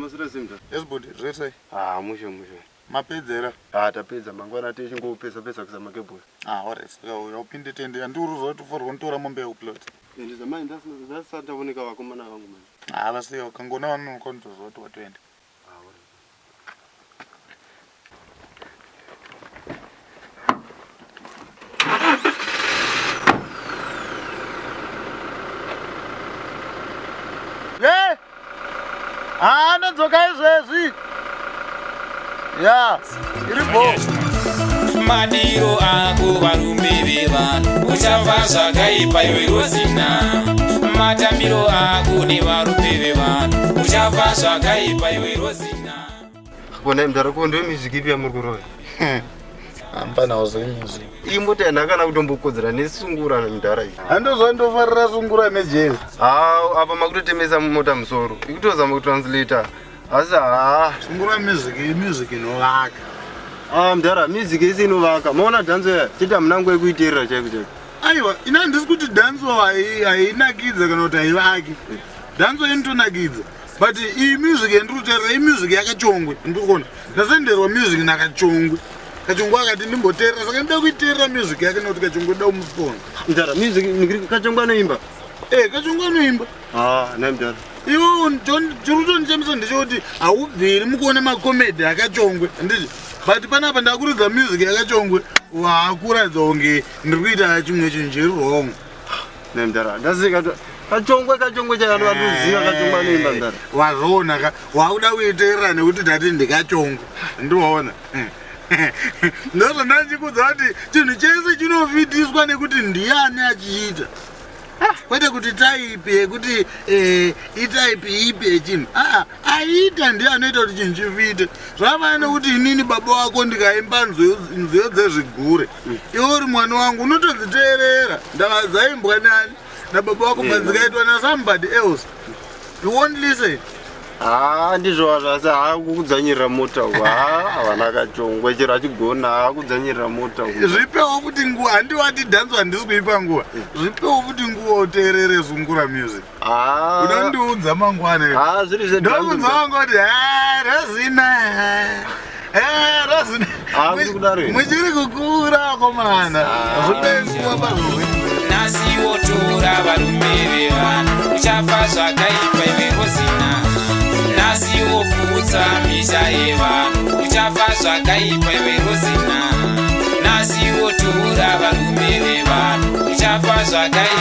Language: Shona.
masira simda. Yes budi, zvese. Musho. Mapedzera. Tapedza mangwana tichingopesa kusama kebhuri. Alright. Upinde tende anduri zoti for kontora mombe upload. Ndiza mai ndasata kuoneka vakomana vangu manje. Basi ukangona vanhu konto zoti watwende. Nodzoka izvezvi. Ya, iripo. Madiro ako varume vevanhu uchafa zvakaipa iwe Rosina. Matambiro ako nevarume vevanhu uchafa zvakaipa iwe Rosina. Kona mdara kondo music ipi yamuri kurova. Hambana uzwe music. Imota yanakana kutombokodzera nesungura mdara iyi. Handozvandofarira sungura nejezi. Apa makutotemesa mota musoro. Ikutozama kutranslator. Asi sungura music inovaka. Mdara music isi inovaka. Maona dhanzo ya chita mnango yekuiterera chaiko chaiko. Aiwa, ina ndisi kuti dhanzo hainakidza kana kuti haivaki. Dhanzo inotonakidza. But iyi music yandikuteerera imusic yakachongwe. Ndikuona. Ndasenderwa music nakachongwe. Kachongwe akati ndimboteerera saka ndida kuiteerera music yake nekuti kachongwe da umusipona. Mdara music kachongwe anoimba. Kachongwe anoimba. Mdara. Iwo chirutonichemisa ndechekuti haubviri mukuona makomedi akachongwe. Handiti? But panapa ndakuridza music yakachongwe wakuradza kunge ndiri kuita chimwe chinhu chiri wrong. Mdara. Ndasika kachongwe chayano vatuziva kachongwe anoimba mdara. Wazvoona wakuda kuiteerera nekuti ndati ndikachongwe. Ndiwaona. Ndozvandachikudza kuti chinhu chese chinofitiswa nekuti ndiani achiita. Kwete kuti type yekuti itype ipi yechinhu. Aita ndiye anoita kuti chinhu chifite. Zvava nekuti inini baba wako ndikaimba nzeyo dzezvigure. Iwe uri mwana wangu unotodziteerera. Ndavadzaimbwa nani nababa wako dzikaitwa na somebody else. You won't listen. Ndizvo zvasi hakukudzanyirira mota uku. Havana kachongwe chero achigona hakudzanyirira mota uku. Zvipewo kuti nguva handiwati dhanzo handisi kuipa nguva. Zvipewo kuti nguva uteerere sungura music. Unondiudza mangwana. Zviri zvedhanzo. Ndokunzwa wangu kuti Rosina. Muchiri kukura akomana. Zvipenguva pazvozvi. Nasiwo tora varume vevanhu uchafa zvakaipa iwe Rosina. Nasiwo putsa misha yevanhu uchafa zvakaipa iwe Rosina. Nasiwo tora varume vevanhu uchafa zvakaipa